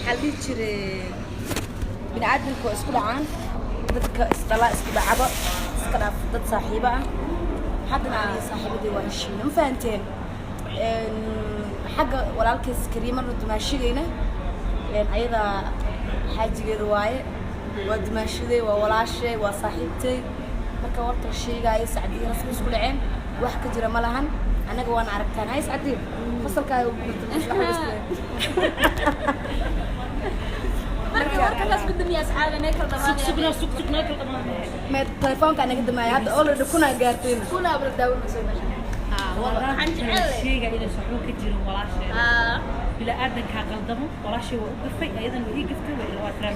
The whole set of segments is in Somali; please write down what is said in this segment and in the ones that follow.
حلي جري بني آدم كو اسكو دعان dadka isdala isku dhacdo iska dhaaf dad saaxiiba ah hadana aan saaxiibadii waan heshiinay ma fahanteen xagga walaalkiis Kariima dumaashigayna ayada xaajigeeda waaye waa dumaashiday waa walaashay waa saaxiibtay marka warta sheegay Saacadiin rasmi isku dhaceen wax ka jira ma lahan anaga waan aragtaan hay Saacadiin fasalkaaga ugu كلاس بدمي أصحاب أنا كل دمان سكنا كل دمان ما التليفون كان يقدم معي هذا أول كنا قارتين كنا بالدور مسوي والله شيء قاعد يسحبون كتير ولا شيء بلا أدنى كقدمه ولا شيء وقفي أيضا وهي قفته ولا واترام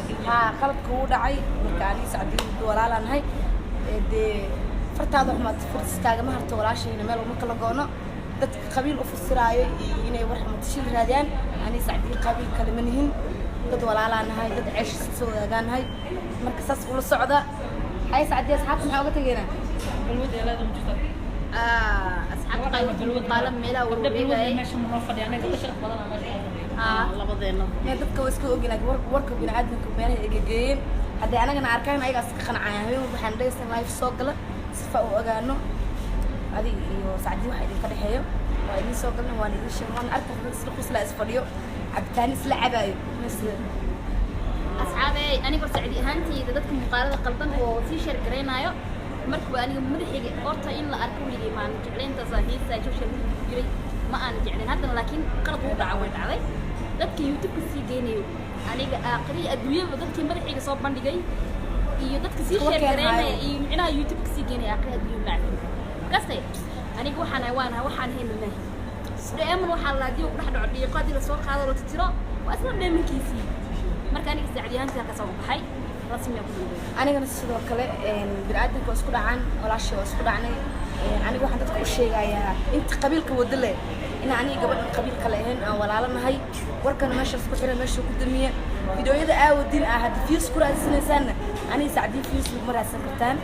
خلط كودا عي مكاني Saacadiin ولا لان هاي دي فرتاد أحمد فرس كاجا ما هرت ولا شيء نمل ومكلا جونا دت قبيل أفسراي إنه ورحمة تشيل هذيان يعني Saacadiin قبيل كلمنهن dad walaalaan ahay dad ceesh soo wadaagaan hay marka saas ula socda hay Saacadiin asxaabta maxaa uga tageena balwad eelada mujtad أصحاب قالوا قالوا ميلا ولا ماشي منافض يعني كل شيء بدنا ماشي لبضينا ما dadka way iska ogin laakiin warka bini aadamka meelaha ay geeyeen hadii anagana arkaan ayaga iska qanacayaan waxaan dheysay live soo gala sifa u ogaano adi iyo Saacadiin waxa idin ka dhaxeeyo waa idin soo galna waan idin sheegnaa arka isla qosla isfadhiyo عبتان إسلا عباية مثل أصحابي أنا قلت سعدي هانتي إذا ذاتك مقالة قلبا هو في شركة رينايو مركبة أنا مدحي أورتا إن لا أركو لي ما نجعلين تظاهير سايشوف شركة ما أنا جعلين هذا لكن قلب وضع عوض علي ذاتك يوتيوب كسي جينيو أنا آخري أدوية ذاتك مدحي صوب بندي جاي ذاتك سي شركة رينايو معنا يوتيوب كسي جيني آخري أدوية بعد قصدي أنا وحنا وانا وحنا هين منه دائما waxaa la diiw dhaxdo dhiiqadii la soo qaado la tiro waa isla dheemankiisi marka aniga Saacadiin ka soo baxay rasmi ah anigana sidoo kale bini'aadamku isku dhacaan walaashay isku dhacnay aniga waxaan dadku u sheegayaa inta qabiilka wadale in aniga gabadhan qabiilka leeyahay aan walaalanahay warkana meesha isku xiran meesha ku damiya fiidiyoyada aawadin ah hadii fiis ku raadsanaysan aniga Saacadiin fiis ma raadsan kartaan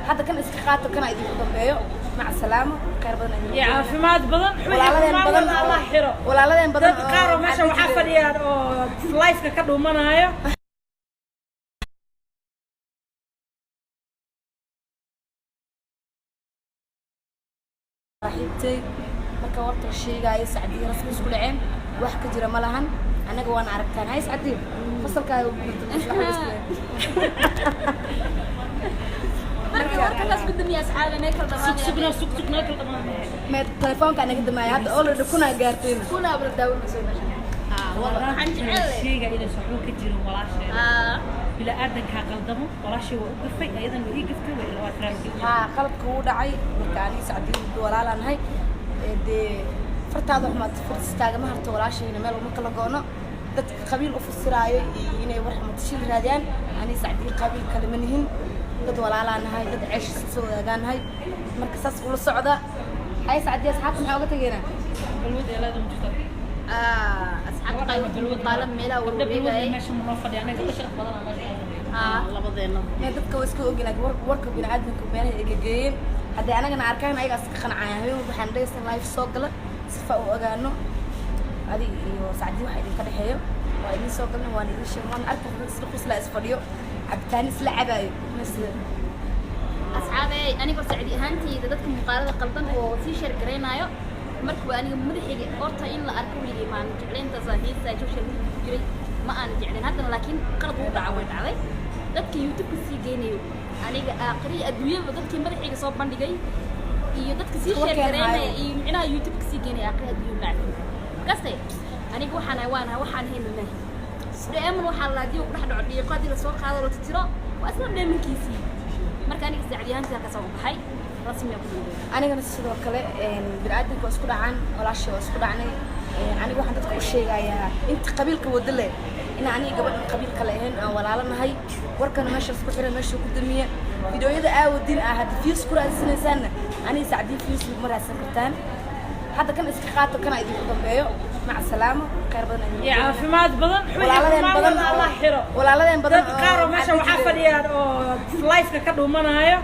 hadda kan iska qaato kana idin dambeeyo مع السلامة خير بدنا يا عافمات بدن ولا لا بدن كارو ماشي وحفر يا لايف كدو منايا صاحبتي marka warta sheegay Saacadiin rasmi isku dhaceen wax ka jira ma lahan anaga waan aragtaan hay Saacadiin fasalkaaga ugu كلاس بدمي أصحاب أنا كل دمان سكنا كل دمان ما التليفون كان يقدم معي هذا أول كنا قارتين كنا بالدور مسوي والله شيء قاعد يسحبون كتير ولا شيء بلا أدنى كقدمه ولا شيء وقفي أيضا وهي قفته ولا واترام خلط كودا عي مكاني Saacadiin ولا لان هاي دي فرتاد أحمد فرس كاجا ما هرت ولا شيء نمل ومكلا جونا دت قبيل أفسراي إنه ورحمة تشيل هذيان يعني Saacadiin قبيل كلمنهن dad walaalaan ahay dad ceesh soo wadaagaan hay marka saas ula socda hay Saacadiin asxaabta maxaa uga tageena balwad eelada mujtad أصحاب قالوا ميلا ولا ماشي منافض يعني كل شيء بدنا ماشي لبضينا ما dadka way iska ogin laakiin warka bini aadamka meelaha ay geeyeen hadii anagana arkaan ayaga iska qanacayaan waxaan dheysay live soo gala sifa u ogaano adi iyo Saacadiin waxa idin ka dhaxeeyo waa idin soo galna waan idin sheegnaa arka isla qosla isfadhiyo عبتان إسلا عباية مثل أصحابي أنا قلت سعدي هانتي إذا ذاتك مقالة قلبا هو في شركة رينايو مركبة أنا مدحي أورتا إن لا أركو لي ما نجعلين تظاهير سايشوف شركة ما أنا جعلين هذا لكن قلب وضع عوض علي ذاتك يوتيوب كسي جينيو أنا آخري أدوية ذاتك مدحي صوب بندي جاي ذاتك سي شركة رينايو معنا يوتيوب كسي جيني آخري أدوية بعد قصدي أنا وحنا وانا وحنا هين منه دائما waxaa la diiw dhaxdo dhiiqadii la soo qaado la tiro waa isla dheemankiisi marka aniga Saacadiin ka soo baxay rasmi ah anigana sidoo kale bini'aadamku isku dhacaan walaashay isku dhacnay aniga waxaan dadku u sheegayaa inta qabiilka wadale in aniga gabadhan qabiilka leeyahay aan walaalanahay warkana meesha isku xiran meesha ku damiya fiidiyoyada aawadin ah hadii fiis ku raadsanaysan aniga Saacadiin fiis ma raadsan kartaan hadda kan iska qaato kana idin dambeeyo مع السلامة خير بدنا يا عافمات بدن ولا لا بدن كارو ماشي وحفر يا لايف كدو منايا